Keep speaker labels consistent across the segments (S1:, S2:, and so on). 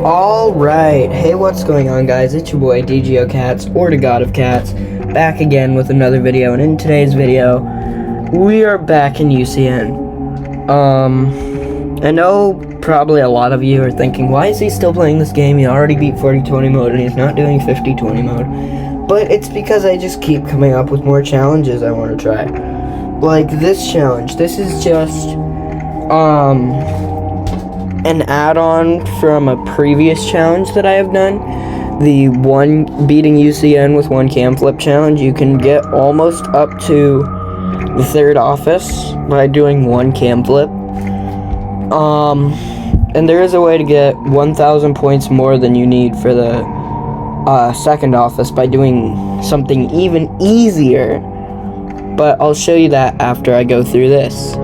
S1: Alright, hey, what's going on, guys? It's your boy DGO Cats, or the God of Cats, back again with another video. And in today's video, we are back in UCN. I know probably a lot of you are thinking, why is he still playing this game? He already beat 40-20 mode and he's not doing 50-20 mode. But it's because I just keep coming up with more challenges I want to try. Like this challenge. This is just an add-on from a previous challenge that I have done. The beating UCN with one cam flip challenge. You can get almost up to the third office by doing one cam flip. And there is a way to get 1,000 points more than you need for the second office by doing something even easier. But I'll show you that after I go through this.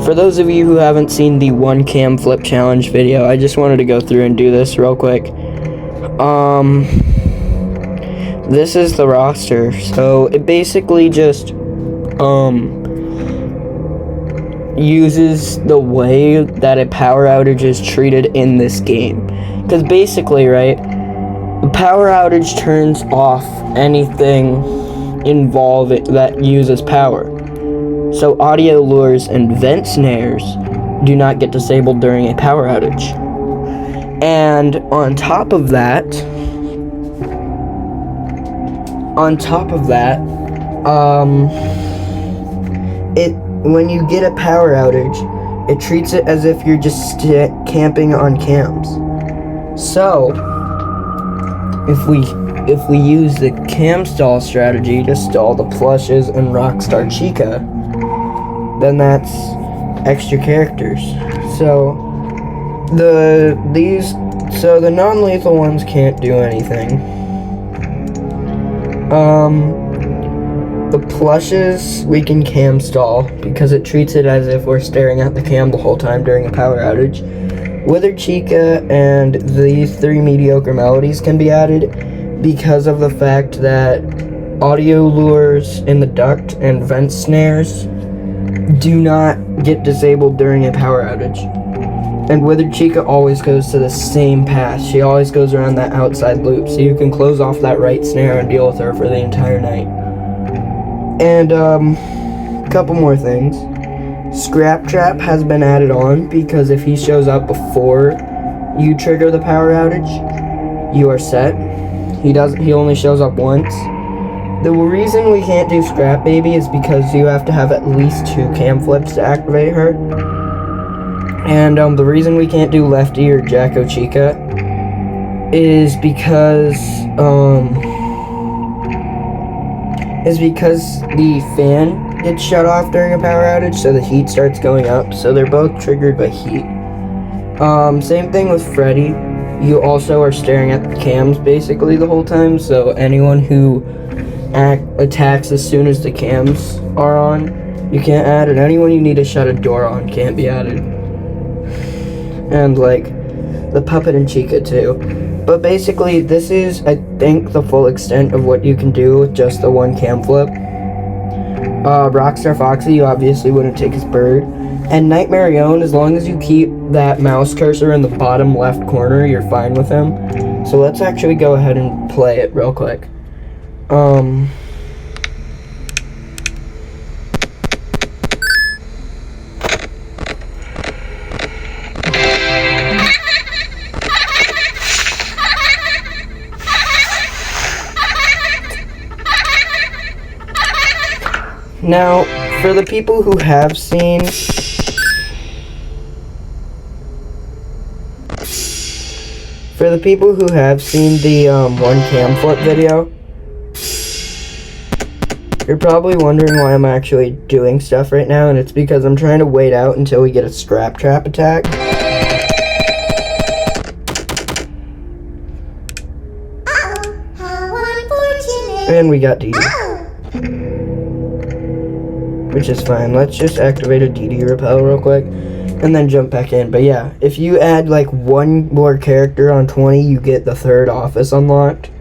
S1: For those of you who haven't seen the one cam flip challenge video, I just wanted to go through and do this real quick. This is the roster. So it basically just uses the way that a power outage is treated in this game. Because basically, right, a power outage turns off anything involved that uses power. So audio lures and vent snares do not get disabled during a power outage. And on top of that, when you get a power outage, it treats it as if you're just camping on cams. So if we use the cam stall strategy to stall the plushes and Rockstar Chica, then that's extra characters. So the non-lethal ones can't do anything. The plushes we can cam stall because it treats it as if we're staring at the cam the whole time during a power outage. Wither Chica and these three mediocre melodies can be added because of the fact that audio lures in the duct and vent snares do not get disabled during a power outage. And Withered Chica always goes to the same path. She always goes around that outside loop, so you can close off that right snare and deal with her for the entire night. And a couple more things. Scrap Trap has been added on because if he shows up before you trigger the power outage, you are set. He only shows up once. The reason we can't do Scrap Baby is because you have to have at least 2 cam flips to activate her. And the reason we can't do Lefty or Jacko Chica is because the fan gets shut off during a power outage, so the heat starts going up. So they're both triggered by heat. Same thing with Freddy. You also are staring at the cams basically the whole time, so anyone who attacks as soon as the cams are on, you can't add, and anyone you need to shut a door on can't be added. And like the Puppet and Chica too. But basically this is, I think, the full extent of what you can do with just the one cam flip. Rockstar Foxy, you obviously wouldn't take his bird. And Nightmare Yone, as long as you keep that mouse cursor in the bottom left corner, you're fine with him. So let's actually go ahead and play it real quick. Now, for the people who have seen the one cam flip video, you're probably wondering why I'm actually doing stuff right now, and it's because I'm trying to wait out until we get a Scrap Trap attack. And we got DD. Which is fine. Let's just activate a DD repel real quick and then jump back in. But yeah, if you add like one more character on 20, you get the third office unlocked.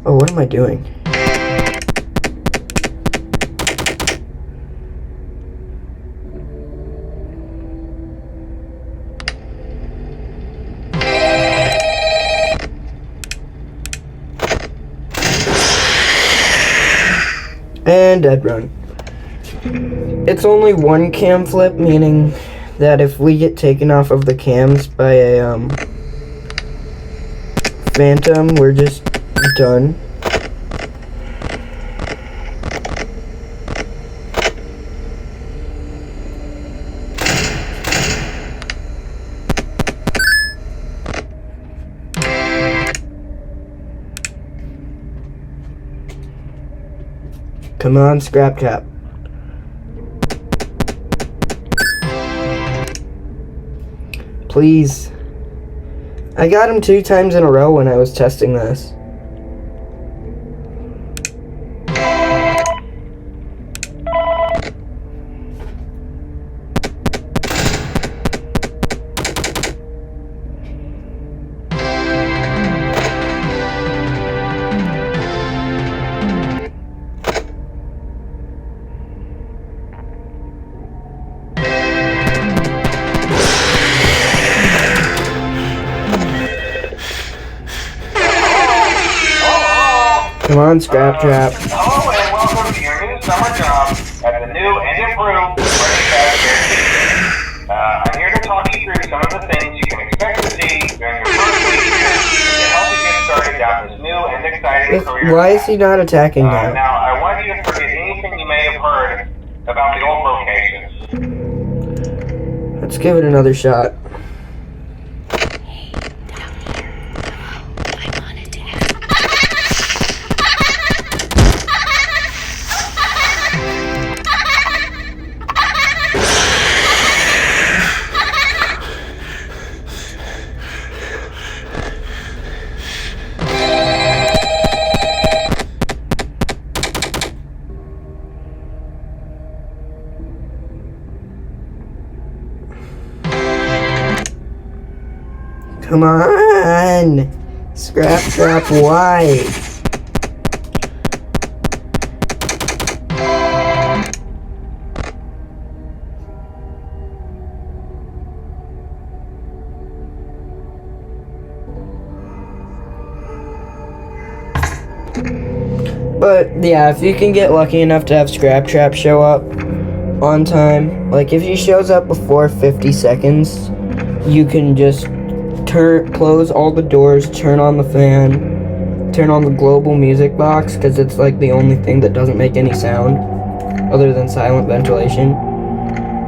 S1: Oh, what am I doing? And dead run. It's only one cam flip, meaning that if we get taken off of the cams by a phantom, we're just done. Come on, Scrap Cap. Please. I got him 2 times in a row when I was testing this. Come on, Scrap Trap.
S2: Hello and welcome to your new summer job at the new and improved Freddy Fazbear. I'm here to talk you through some of the things you can expect to see during your first week here to help you get started down this new and exciting career.
S1: Why is he not attacking now?
S2: Now, I want you to forget anything you may have heard about the old locations.
S1: Let's give it another shot. Come on! Scrap Trap, why? But yeah, if you can get lucky enough to have Scrap Trap show up on time, like if he shows up before 50 seconds, you can just close all the doors, turn on the fan, turn on the global music box, because it's like the only thing that doesn't make any sound other than silent ventilation.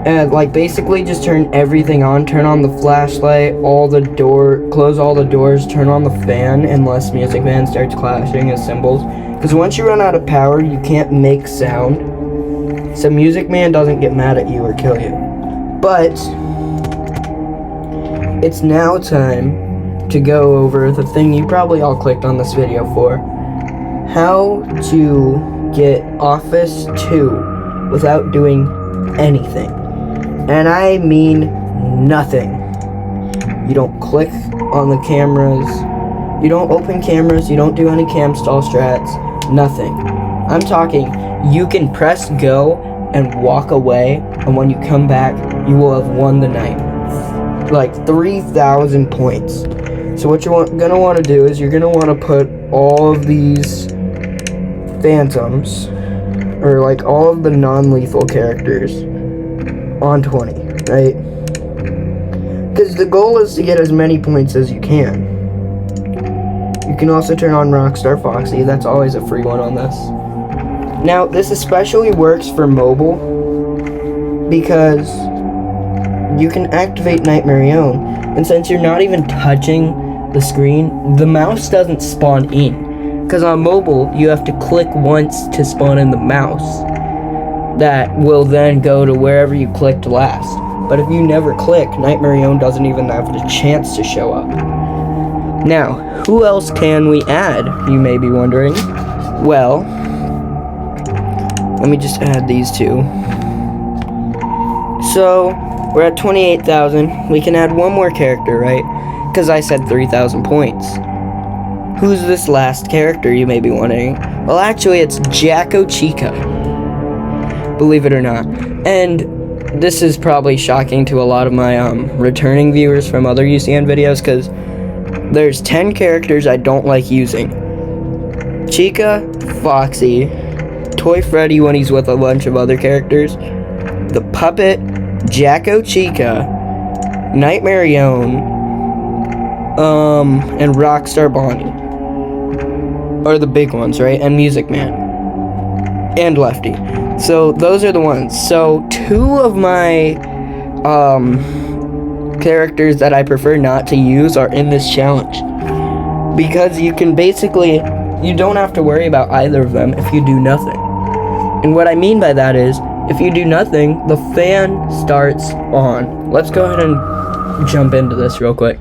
S1: And like basically just turn everything on, turn on the flashlight, close all the doors, turn on the fan unless Music Man starts clashing his cymbals. Because once you run out of power, you can't make sound. So Music Man doesn't get mad at you or kill you. But it's now time to go over the thing you probably all clicked on this video for. How to get Office 2 without doing anything. And I mean nothing. You don't click on the cameras. You don't open cameras. You don't do any cam stall strats. Nothing. I'm talking, you can press go and walk away, and when you come back, you will have won the night. Like 3,000 points. So what you're gonna want to do is you're gonna want to put all of these phantoms, or like all of the non-lethal characters, on 20, right? Because the goal is to get as many points as you can. You can also turn on Rockstar Foxy. That's always a free one on this. Now, this especially works for mobile because you can activate Night Marion, and since you're not even touching the screen, the mouse doesn't spawn in. Because on mobile, you have to click once to spawn in the mouse. That will then go to wherever you clicked last. But if you never click, Night Marion doesn't even have the chance to show up. Now, who else can we add, you may be wondering? Well, let me just add these two. So, we're at 28,000. We can add one more character, right? Because I said 3,000 points. Who's this last character, you may be wondering? Well, actually, it's Jacko Chica. Believe it or not. And this is probably shocking to a lot of my returning viewers from other UCN videos, because there's 10 characters I don't like using. Chica, Foxy, Toy Freddy when he's with a bunch of other characters, the Puppet, Jacko Chica, Nightmare Yone, and Rockstar Bonnie are the big ones, right? And Music Man and Lefty. So those are the ones. So 2 of my characters that I prefer not to use are in this challenge, because you can basically, you don't have to worry about either of them if you do nothing. And what I mean by that is, if you do nothing, the fan starts on. Let's go ahead and jump into this real quick.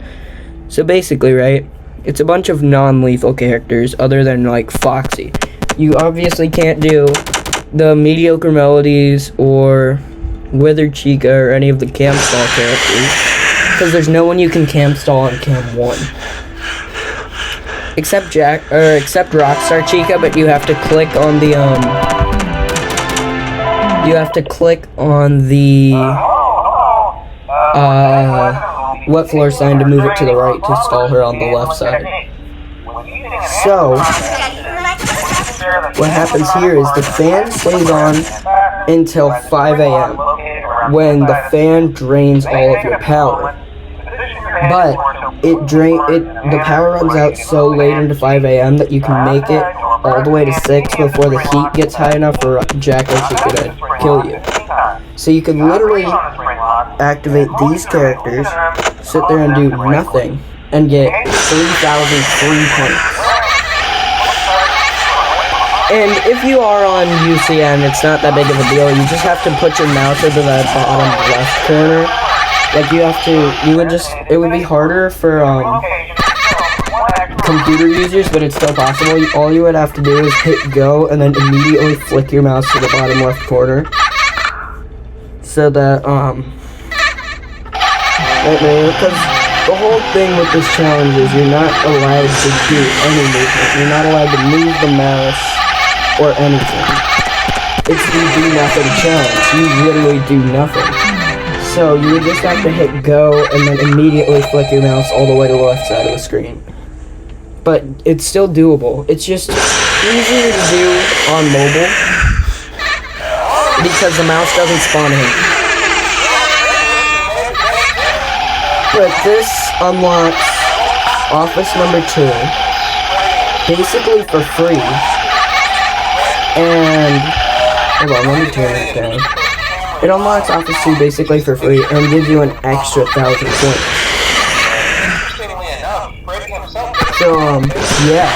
S1: So basically, right, it's a bunch of non-lethal characters other than like Foxy. You obviously can't do the mediocre melodies or Withered Chica or any of the cam stall characters, because there's no one you can cam stall on cam 1. Except Rockstar Chica, but you have to click on the wet floor sign to move it to the right to stall her on the left side. So what happens here is the fan stays on until 5 a.m. when the fan drains all of your power. But the power runs out so late into 5 a.m. that you can make it all the way to 6 before the heat gets high enough for Jacko Chica to kill you. So you can literally activate these characters, sit there and do nothing, and get 3,003 points. And if you are on UCN, it's not that big of a deal. You just have to put your mouse over the bottom left corner. Like it would be harder for computer users, but it's still possible. All you would have to do is hit go and then immediately flick your mouse to the bottom left corner. So that, because the whole thing with this challenge is you're not allowed to do any movement. You're not allowed to move the mouse or anything. It's the do nothing challenge. You literally do nothing. So you would just have to hit go and then immediately flick your mouse all the way to the left side of the screen. But it's still doable. It's just easier to do on mobile because the mouse doesn't spawn in. But this unlocks Office number 2 basically for free. And hold on, let me turn it down. It unlocks Office 2 basically for free and gives you an extra 1,000 points. So, yeah.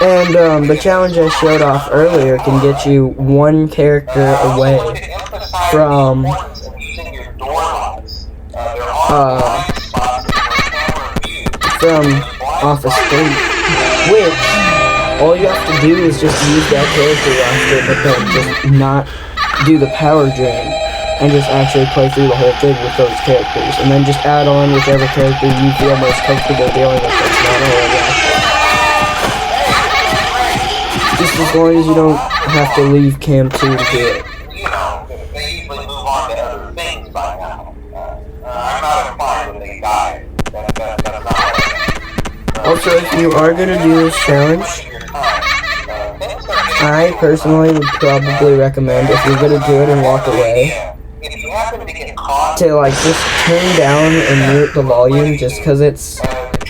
S1: And the challenge I showed off earlier can get you one character away from Office 3, which all you have to do is just use that character roster, but then just not do the power drain, and just actually play through the whole thing with those characters, and then just add on whichever character you feel most comfortable dealing with that's not already active. Just as long as you don't have to leave Cam 2 to do it.
S2: They usually move on to other things by now. I'm not implying that they died.
S1: Also, if you are going to do this challenge, I personally would probably recommend, if you're going to do it and walk away, to like just turn down and mute the volume, just because it's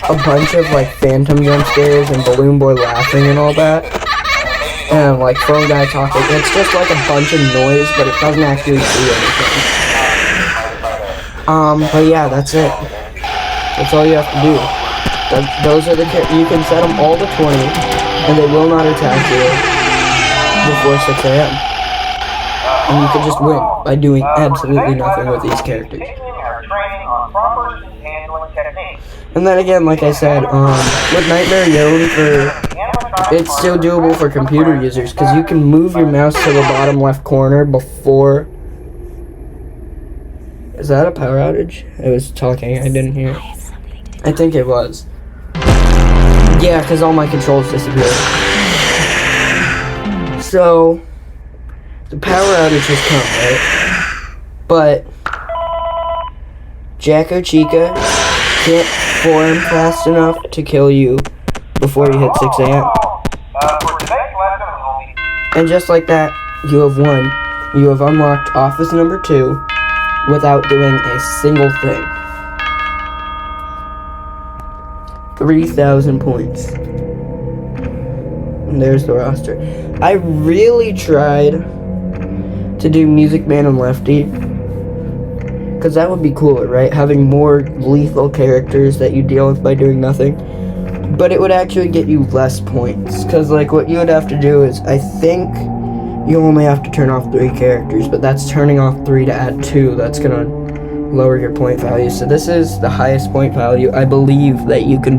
S1: a bunch of like phantom jump scares and Balloon Boy laughing and all that, and like phone guy talking. It's just like a bunch of noise, but it doesn't actually do anything. But yeah, that's it. That's all you have to do. Those are you can set them all to 20, and they will not attack you before 6 a.m. And you can just win by doing absolutely nothing with these characters. And then again, like I said, with Nightmare Yone, it's still doable for computer users, because you can move your mouse to the bottom left corner before... Is that a power outage? I was talking, I didn't hear. I think it was. Yeah, because all my controls disappeared. So, the power outage has come, right? But Jacko Chica can't form fast enough to kill you before you hit 6 a.m.
S2: For today's lesson, we'll be...
S1: And just like that, you have won. You have unlocked office number 2 without doing a single thing. 3,000 points. And there's the roster. I really tried to do Music Man and Lefty, because that would be cooler, right? Having more lethal characters that you deal with by doing nothing. But it would actually get you less points, because like what you would have to do is, I think you only have to turn off 3 characters, but that's turning off 3 to add 2. That's gonna lower your point value. So this is the highest point value I believe that you can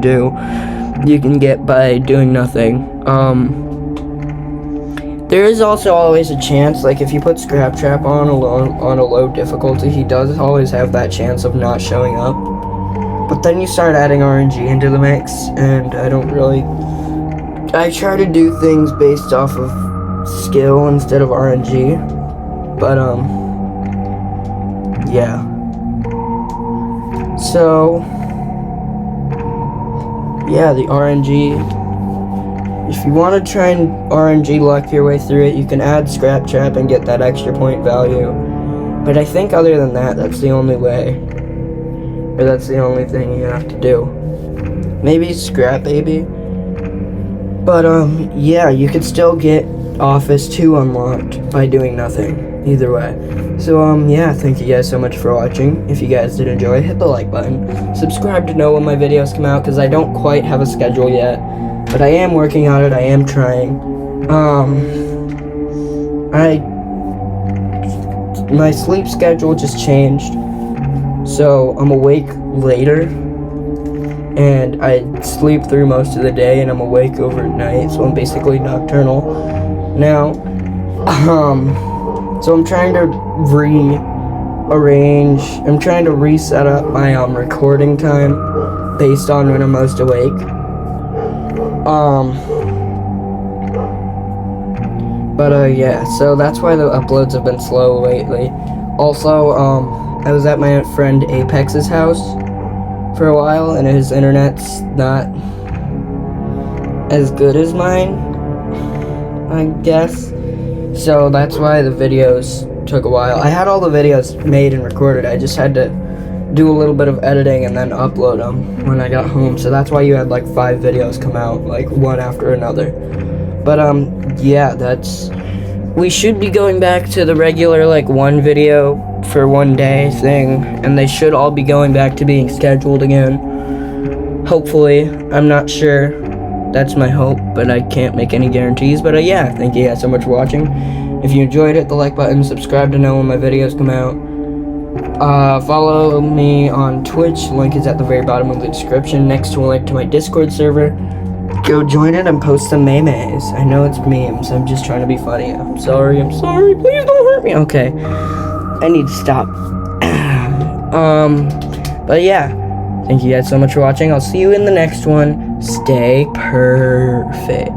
S1: get by doing nothing. There is also always a chance, like if you put Scrap Trap on a low difficulty, he does always have that chance of not showing up. But then you start adding RNG into the mix, and I try to do things based off of skill instead of RNG. But yeah. So yeah, the RNG. If you want to try and RNG luck your way through it, you can add Scrap Trap and get that extra point value. But I think other than that, that's the only way. Or that's the only thing you have to do. Maybe Scrap Baby. But yeah, you could still get Office 2 unlocked by doing nothing. Either way. So yeah, thank you guys so much for watching. If you guys did enjoy, hit the like button. Subscribe to know when my videos come out, because I don't quite have a schedule yet. But I am working on it, I am trying. My sleep schedule just changed. So I'm awake later. And I sleep through most of the day, and I'm awake overnight. So I'm basically nocturnal now. So I'm trying to I'm trying to reset up my recording time based on when I'm most awake. Yeah, so that's why the uploads have been slow lately. Also, I was at my friend Apex's house for a while, and his internet's not as good as mine, I guess. So that's why the videos took a while. I had all the videos made and recorded. I just had to do a little bit of editing and then upload them when I got home. So that's why you had like 5 videos come out, like one after another. But yeah, we should be going back to the regular like 1 video for 1 day thing, and they should all be going back to being scheduled again. Hopefully. I'm not sure. That's my hope, but I can't make any guarantees. But yeah, thank you guys so much for watching. If you enjoyed, hit the like button, subscribe to know when my videos come out. Follow me on Twitch, link is at the very bottom of the description, next to a link to my Discord server. Go join it and post some memes. I know it's memes, I'm just trying to be funny. I'm sorry, please don't hurt me. Okay, I need to stop. But yeah, thank you guys so much for watching. I'll see you in the next one. Stay perfect.